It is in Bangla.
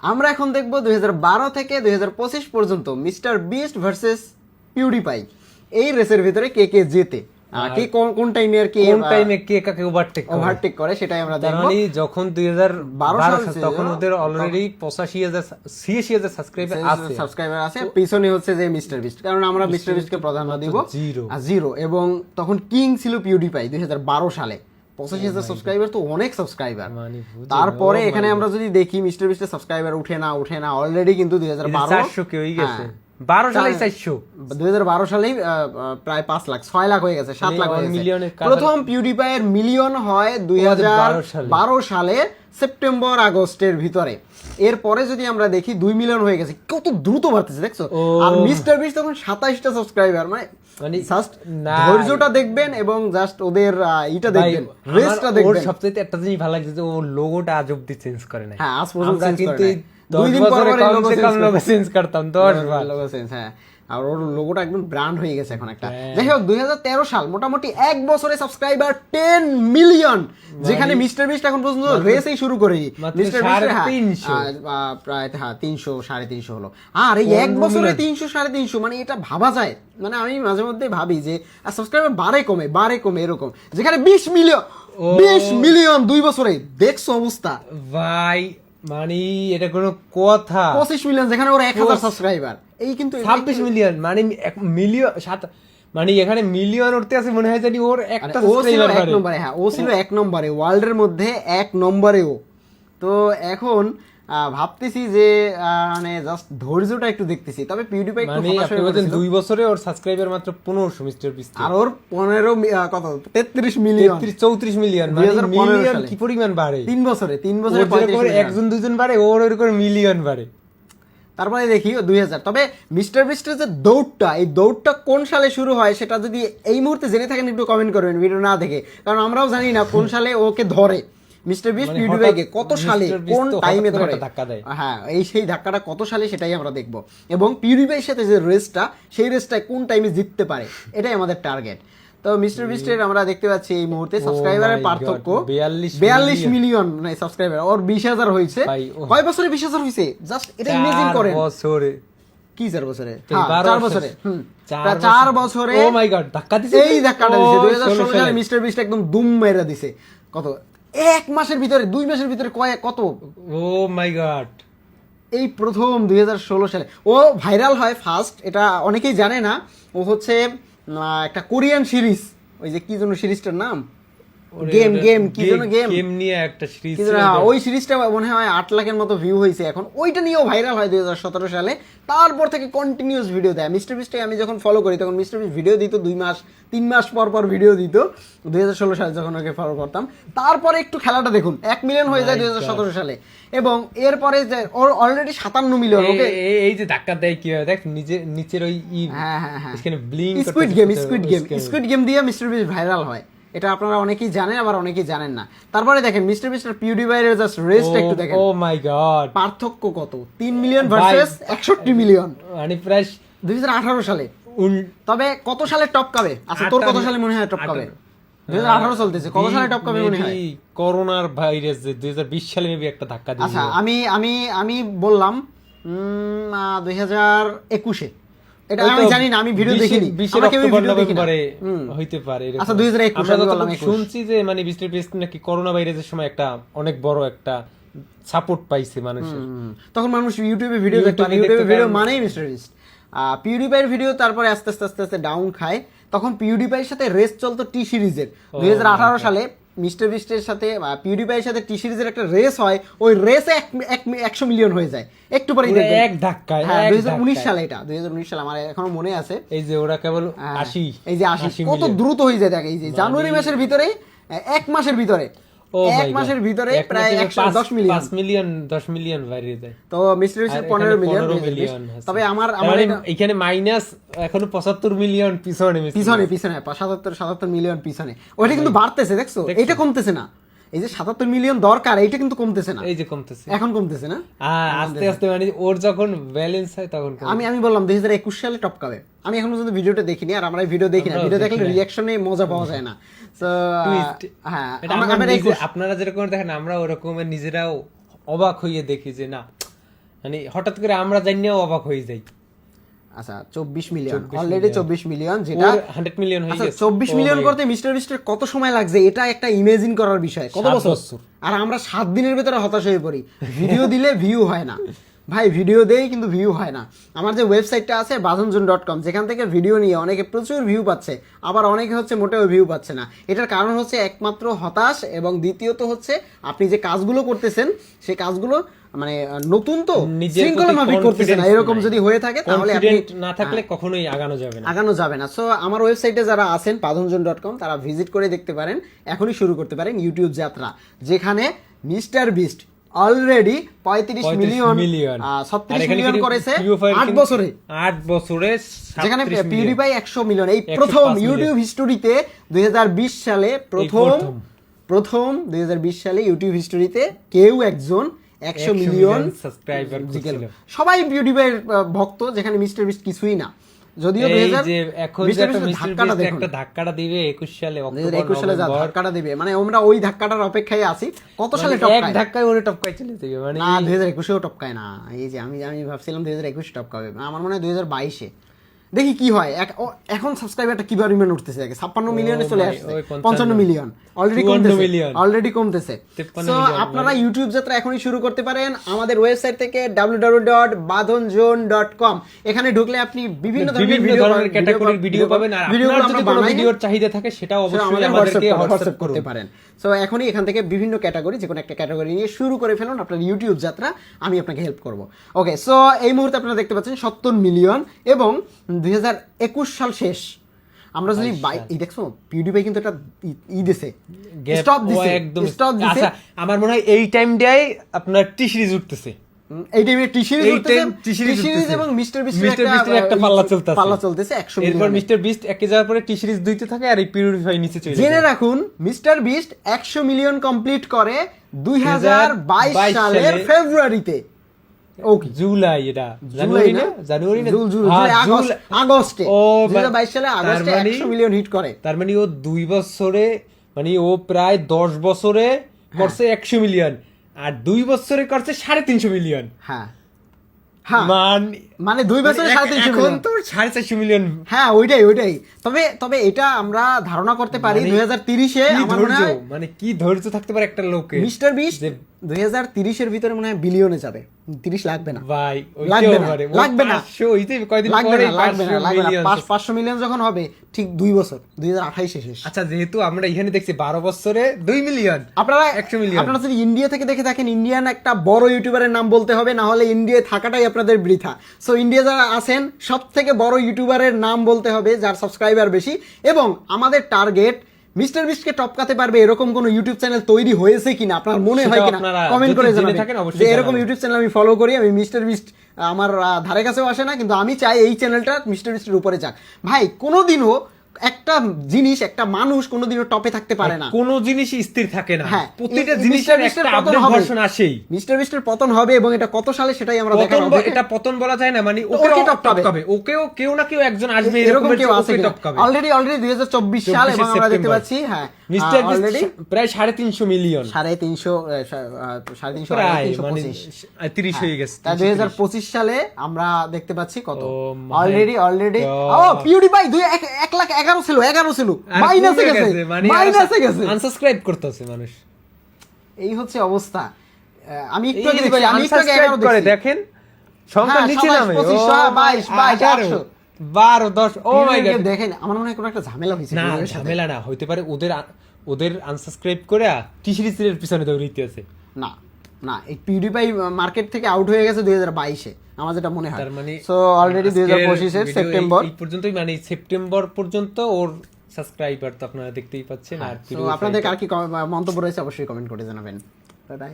আমরা এখন দেখব 2012 থেকে 2025 পর্যন্ত মিস্টার বিস্ট ভার্সেস পিউডিপাই। এই রেসের ভিতরে কে কে জেতে, কে কোন টাইমে আর কি কোন টাইমে কে কাকে ওভারটেক করে সেটাই আমরা দেখব। মানে যখন 2012 সাল তখন ওদের অলরেডি 85,000 সাবস্ক্রাইবার আছে। পিছনে হচ্ছে যে মিস্টার বিস্ট, কারণ আমরা মিস্টার বিস্টকে প্রাধান্য দিব জিরো, এবং তখন কিং ছিল পিউডিপাই 2012 সালে। 85,000 সাবস্ক্রাইবার তো অনেক সাবস্ক্রাইবার। তারপরে এখানে আমরা যদি দেখি মিস্টার বিস্টের সাবস্ক্রাইবার উঠে না অলরেডি কিন্তু 400 কে হয়ে গেছে। 12 সালে 400, 2012 সালেই প্রায় 5 লাখ 6 লাখ হয়ে গেছে, 7 লাখ হয়ে গেছে। প্রথম পিউডিপাই এর মিলিয়ন হয় 2012 সালে সেপ্টেম্বর আগস্টের ভিতরে। এরপরে যদি আমরা দেখি 2 মিলিয়ন হয়ে গেছে, কত দ্রুত বাড়তেছে দেখছো। আর মিস্টার বিস্ট তখন 27টা সাবস্ক্রাইবার। মানে জাস্ট ধৈর্যটা দেখবেন এবং জাস্ট ওদের ইটা দেখবেন, রেসটা দেখবেন। ওর সবচেয়ে একটা জিনিস ভালো লাগছে যে ও লোগোটা আজ অবধি চেঞ্জ করে না। হ্যাঁ, আজ পর্যন্ত চেঞ্জ করে না। 2 দিন পরে লোগো চেঞ্জ করতাম 10 বার লোগো চেঞ্জ। হ্যাঁ, আর ওর লোগোটা একদম ব্র্যান্ড হয়ে গেছে এখন একটা। যাই হোক, 2013 সাল মোটামুটি এক বছরে সাবস্ক্রাইবার 10 মিলিয়ন, যেখানে মিস্টার বিস্ট এখন পর্যন্ত রেসই শুরু করেনি। মিস্টার বিস্ট প্রায় 300 350 হলো। আর এই এক বছরে 300 350, মানে এটা ভাবা যায়? মানে আমি মাঝে মধ্যে ভাবি যে সাবস্ক্রাইবার বাড়ে কমে এরকম, যেখানে 20 মিলিয়ন 2 বছরে। দেখছো অবস্থা ভাই, মানে এটা কোনো কথা। 25 মিলিয়ন, যেখানে ওর 1000 সাবস্ক্রাইবার। এই কিন্তু 26 মিলিয়ন, মানে মিলিয়ন মানে এখানে মিলিয়ন উঠতে আছে মনে হয় জানি ওর একটা সাবস্ক্রাইবার এক নম্বরে। হ্যাঁ, ও ছিল এক নম্বরে, ওয়ার্ল্ডের মধ্যে এক নম্বরেও। তো এখন ভাবতেছি যে মানে জাস্ট ধৈর্যটা একটু দেখতেছি। তবে পিউডিপাই মানে আপনি বলেন 2 বছরে ওর সাবস্ক্রাইবার মাত্র 1500 মিস্টার বিস্ট, আর ওর 15 কত 33 মিলিয়ন 34 মিলিয়ন। মানে মিলিয়ন কি পরিমাণ বাড়ে 3 বছরে একজন দুজন বাড়ে, ওর এরকম মিলিয়ন বাড়ে। তারপরে দেখি 2000। তবে মিস্টার বিস্টের যে দৌড়টা, এই দৌড়টা কোন সালে শুরু হয় সেটা যদি এই মুহূর্তে জেনে থাকেন একটু কমেন্ট করবেন ভিডিও না দেখে, কারণ আমরাও জানি না কোন সালে ওকে ধরে মিস্টার বিস্ট পিউডিপাইকে, কত সালে কোন টাইমে ধরে। হ্যাঁ, এই সেই ধাক্কাটা কত সালে সেটাই আমরা দেখব, এবং পিউডিপাইয়ের সাথে যে রেসটা, সেই রেসটায় কোন টাইমে জিততে পারে, এটাই আমাদের টার্গেট। তো মিস্টার বিস্টের আমরা দেখতে পাচ্ছি এই মুহূর্তে সাবস্ক্রাইবারের পার্থক্য 42 মিলিয়ন সাবস্ক্রাইবার। ওর 20,000 হয়েছে। কয় বছরে 20,000 হয়েছে? জাস্ট এটা ইমাজিন করেন। 4 বছরে কি 4 বছরে? 4 বছরে। 4 বছরে। ও মাই গড, ধাক্কা দিছে। এই ধাক্কাটা দিছে 2016 সালে মিস্টার বিস্ট একদম দুম মেরে দিছে। কত এক মাসের ভিতরে, 2 মাসের ভিতরে কত। ও মাই গড, এই প্রথম 2016 সালে ও ভাইরাল হয় ফার্স্ট। এটা অনেকেই জানে না। ও হচ্ছে একটা কোরিয়ান সিরিজ, ওই যে কি যেন সিরিজটার নাম, গেম নিয়ে একটা সিরিজ, ওই সিরিজটা মনে হয় 8 লাখের মতো ভিউ হয়েছে এখন। ওইটা নিয়েও ভাইরাল হয় 2017 সালে। তারপর থেকে কন্টিনিউয়াস ভিডিও দেয় মিস্টার বিস্টকে। আমি যখন ফলো করি তখন মিস্টার বিস্ট ভিডিও দিত 2 মাস 3 মাস পর ভিডিও দিত 2016 সালে যখন ওকে ফলো করতাম। তারপরে একটু খেলাটা দেখুন, 1 মিলিয়ন হয়ে যায় 2017 সালে, এবং এরপরে যে ওর অলরেডি 57 মিলিয়ন। ওকে, এই যে ধাক্কা দেয় কি হয় দেখ, নিচের ওই হ্যাঁ এখানে ব্লিঙ্ক স্কুইড গেম দিয়ে মিস্টার বিস্ট ভাইরাল হয়। এটা আপনারা অনেকেই জানেন, আবার অনেকেই জানেন না। তারপরে দেখেন মিস্টার বিস্ট আর পিউডিপাইয়ের জাস্ট রেসটা একটু দেখেন। ও মাই গড, পার্থক্য কত, 3 মিলিয়ন ভার্সেস 61 মিলিয়ন, মানে প্রায় 2018 সালে। তবে কত সালে টপ কাবে? আচ্ছা, তোর কত সালে মনে হয় টপ কাবে? 2018 চলতেছে, কত সালে টপ কাবে মনে হয়? করোনার ভাইরাস 2020 সালে মেবি একটা ধাক্কা দিয়েছে। আচ্ছা, আমি বললাম 2021-এ। এটা আমি জানি না, আমি ভিডিও দেখিনি, আমরা কেউ ভিডিও দেখি না। হইতে পারে। আচ্ছা, 2021 আমরা তো শুনছি যে মানে মিস্টার বিস্ট নাকি করোনা ভাইরাসের সময় একটা অনেক বড় একটা সাপোর্ট পাইছে মানুষের। তখন মানুষ ইউটিউবে ভিডিও দেখতো, ইউটিউবে ভিডিও মানেই মিস্টার বিস্ট। পিউডিপাইয়ের ভিডিও তারপরে আস্তে আস্তে ডাউন খায়। তখন পিউডিপাইয়ের সাথে রেস চলতো টি সিরিজের। 2018 সালে মিস্টার বিস্টের সাথে পিউডিপাইয়ের সাথে টি সিরিজের একটা রেস হয়। ওই রেসে 100 মিলিয়ন হয়ে যায় একটু পরেই দেখবেন, এক ধাক্কায়। 2019 সালে, এটা 2019 সালে আমার এখনো মনে আছে। এই যে ওরা কেবল 80, এই যে 80 কত দ্রুত হয়ে যায়। দেখে এই যে জানুয়ারি মাসের ভিতরে, 1 মাসের ভিতরে, 1 মাসের ভিতরে প্রায় 10 মিলিয়ন বাইরে যায়। তো মিস্টার বিস্টের 15 মিলিয়ন। তবে আমার এখানে মাইনাস এখনো 75 মিলিয়ন পিছনে 77 মিলিয়ন পিছনে। ওইটা কিন্তু বাড়তেছে, দেখছো? এটা কমতেছে না। এই যে 77 মিলিয়ন দরকার, এইটা কিন্তু কমতেছে না। এই যে কমতেছে, এখন কমতেছে না, আস্তে আস্তে। মানে ওর যখন ব্যালেন্স হয় তখন আমি বললাম 2021 সালে টপ কাবে। আমি এখন পর্যন্ত ভিডিওটা দেখিনি, আর আমরা ভিডিও দেখি না। ভিডিও দেখলে রিঅ্যাকশনে মজা পাওয়া যায় না। আপনারা যেরকম দেখেন আমরা ওরকম নিজেরাও অবাক হইয়ে দেখি যে না, মানে হঠাৎ করে আমরা জানিও অবাক হয়ে যাই। আচ্ছা 24 মিলিয়ন অলরেডি 24 মিলিয়ন, যেটা 100 মিলিয়ন হয়ে গেছে। 24 মিলিয়ন করতে মিস্টার বিস্টের কত সময় লাগছে এটা একটা ইমেজিন করার বিষয়, কত 7 বছর। বছর। আর আমরা 7 দিনের ভিতরে হতাশ হয়ে পড়ি, ভিডিও দিলে ভিউ হয় না। ভাই ভিডিও দেই কিন্তু ভিউ হয় না। আমার যে ওয়েবসাইটটা আছে badhanjon.com, যেখান থেকে ভিডিও নিয়ে অনেকে প্রচুর ভিউ পাচ্ছে, আবার অনেকে হচ্ছে মোটেও ভিউ পাচ্ছে না। এটার কারণ হচ্ছে একমাত্র হতাশ, এবং দ্বিতীয়ত হচ্ছে আপনি যে কাজগুলো করতেছেন সেই কাজগুলো মানে নতুন তো শৃঙ্খলামাফিক করতেছেন না। এরকম যদি হয়ে থাকে তাহলে আপনি না থাকলে কখনোই আগানো যাবে না। সো আমার ওয়েবসাইটে যারা আছেন badhanjon.com তারা ভিজিট করে দেখতে পারেন, এখনই শুরু করতে পারেন ইউটিউব যাত্রা, যেখানে mister beast already 35 million 36 million করেছে 8 বছরে, যেখানে পিউডিপাই 100 মিলিয়ন। এই প্রথম ইউটিউব হিস্টোরিতে 2020 সালে প্রথম 2020 সালে ইউটিউব হিস্টোরিতে কেউ একজন 100 মিলিয়ন সাবস্ক্রাইবার ছিল। সবাই পিউডিপাইয়ের ভক্ত, যেখানে মিস্টার বিস্ট কিছুই না। যদিও 2000 এখন যে একটা ধাক্কাটা দিবে 21 সালে, 21 সালে যা ধাক্কাটা দিবে, মানে আমরা ওই ধাক্কাটার অপেক্ষায় আছি। কত সালে টপকায়? এক ধাক্কায় ওরে টপকায় চলে যাবে, মানে না 2021 এও টপকায় না। এই যে আমি ভাবছিলাম 2021 টপকাবে, আমার মনে হয় 2022 এ। দেখি কি হয়। এখন সাবস্ক্রাইবারটা কি পরিমাণ উঠতেছে, 56 মিলিয়নে চলে আসছে, 55 মিলিয়ন অলরেডি কমতেছে। সো আপনারা ইউটিউব যাত্রা এখনই শুরু করতে পারেন আমাদের ওয়েবসাইট থেকে www.badhanjon.com। এখানে ঢুকলে আপনি বিভিন্ন ধরনের ক্যাটাগরির ভিডিও পাবেন, আর আপনার যদি কোনো ভিডিওর চাহিদা থাকে সেটা অবশ্যই আমাদেরকে হোয়াটসঅ্যাপ করতে পারেন। সো এখনই এখান থেকে বিভিন্ন ক্যাটাগরি, যে কোনো একটা ক্যাটাগরি নিয়ে শুরু করে ফেলুন আপনার ইউটিউব যাত্রা, আমি আপনাকে হেল্প করব। ওকে, সো এই মুহূর্তে আপনারা দেখতে পাচ্ছেন 70 মিলিয়ন, এবং 2021 সাল শেষ। আমরা যদি এই দেখছো পিউডিপাই কিন্তু একটা দিছে, স্টপ দিছে। আচ্ছা আমার মনে হয় এই টাইমটাই আপনার টি সিরিজ উঠতেছে, এই টাইমে টি সিরিজ এবং মিস্টার বিস্টের একটা পাল্লা চলতেছে 100 মিলিয়ন। এরপর মিস্টার বিস্ট একে যাওয়ার পরে টি সিরিজ দুইতে থাকে, আর এই পিউরিফাই নিচে চলে যায়। জেনে রাখুন মিস্টার বিস্ট 100 মিলিয়ন কমপ্লিট করে 2022 সালের ফেব্রুয়ারিতে। ওকে জুলাই, এটা জানুয়ারি না আগস্টে 2022 সালে আগস্টে 100 মিলিয়ন হিট করে। তার মানে ও 2 বছরে, মানে ও প্রায় 10 বছরে করছে 100 মিলিয়ন, আর 2 বছরে করছে 350 মিলিয়ন। হ্যাঁ মানে 2 বছরে 350 মিলিয়ন, তো 450 মিলিয়ন। হ্যাঁ ওইটাই। তবে এটা আমরা ধারণা করতে পারি 2030-এ আমার মনে হয়, মানে কি ধৈর্য থাকতে পারে একটা লোকের। মিস্টার বিস্ট 2030 এর ভিতরে মনে হয় বিলিয়নে যাবে, 30 লাগবে না ভাই, লাগবে না 500 মিলিয়ন যখন হবে ঠিক 2 বছর 2028 শেষ। আচ্ছা যেহেতু আমরা এখানে দেখছি 12 বছরে 2 মিলিয়ন, আপনারা 100 মিলিয়ন। আপনারা যদি ইন্ডিয়া থেকে দেখে থাকেন, ইন্ডিয়ান একটা বড় ইউটিউবারের নাম বলতে হবে, না হলে ইন্ডিয়ায় থাকাটাই আপনাদের বৃথা। সো ইন্ডিয়া যারা আছেন সব থেকে বড় ইউটিউবারের নাম বলতে হবে যার সাবস্ক্রাইবার বেশি, এবং আমাদের টার্গেট মিস্টার বিস্টকে টপকাতে পারবে এরকম কোন ইউটিউব চ্যানেল তৈরি হয়েছে কিনা, আপনার মনে হয় কিনা কমেন্ট করে জানাবেন। যে এরকম ইউটিউব চ্যানেল আমি ফলো করি, আমি মিস্টার বিস্ট আমার ধারে কাছেও আসে না, কিন্তু আমি চাই এই চ্যানেলটা মিস্টার বিস্টের উপরে যাক। ভাই কোনোদিনও একটা জিনিস, একটা মানুষ কোনোদিনও টপে থাকতে পারে না, কোনো জিনিসই স্থির থাকে না। হ্যাঁ, প্রতিটা জিনিসের একটা আপডেট ভার্সন আসেই। মিস্টার বিস্টের পতন হবে, এবং এটা কত সালে সেটাই আমরা দেখাবো। এটা পতন বলা যায় না, মানে ওকে টপকাবে, ওকেও কেউ না কেউ একজন আসবে, এরকম কেউ আছে টপকাবে। অলরেডি 2024 সাল, এবং আমরা দেখতে পাচ্ছি হ্যাঁ মিস্টার বিস্ট প্রায় 350 মিলিয়ন, 350 মানে 30 হয়ে গেছে। 2025 সালে আমরা দেখতে পাচ্ছি কত অলরেডি পিউডিপাই 1,11,000 ছিল, 11 ছিল, মাইনাসে গেছে, আনসাবস্ক্রাইব করতেছে মানুষ। এই হচ্ছে অবস্থা। আমি একটু আগে দেখেন সংখ্যা নিচে নামে 25, 22, 18, 12, 10। ও মাই গড, দেখেন আমার মনে হয় কোনো একটা ঝামেলা হয়েছে। না ঝামেলা না, হইতে পারে ওদের আনসাবস্ক্রাইব করে টি সিরিজের পিছনে দৌড়াইতে আছে। না এই পিউডিপাই মার্কেট থেকে আউট হয়ে গেছে 2022-এ, আমার যেটা মনে হয়। তার মানে সো অলরেডি 2025-এর সেপ্টেম্বর এই পর্যন্তই, মানে সেপ্টেম্বর পর্যন্ত ওর সাবস্ক্রাইবার তো আপনারা দেখতেই পাচ্ছেন। আর আপনাদের আর কি মন্তব্য রয়েছে অবশ্যই কমেন্ট করে জানাবেন। Bye bye.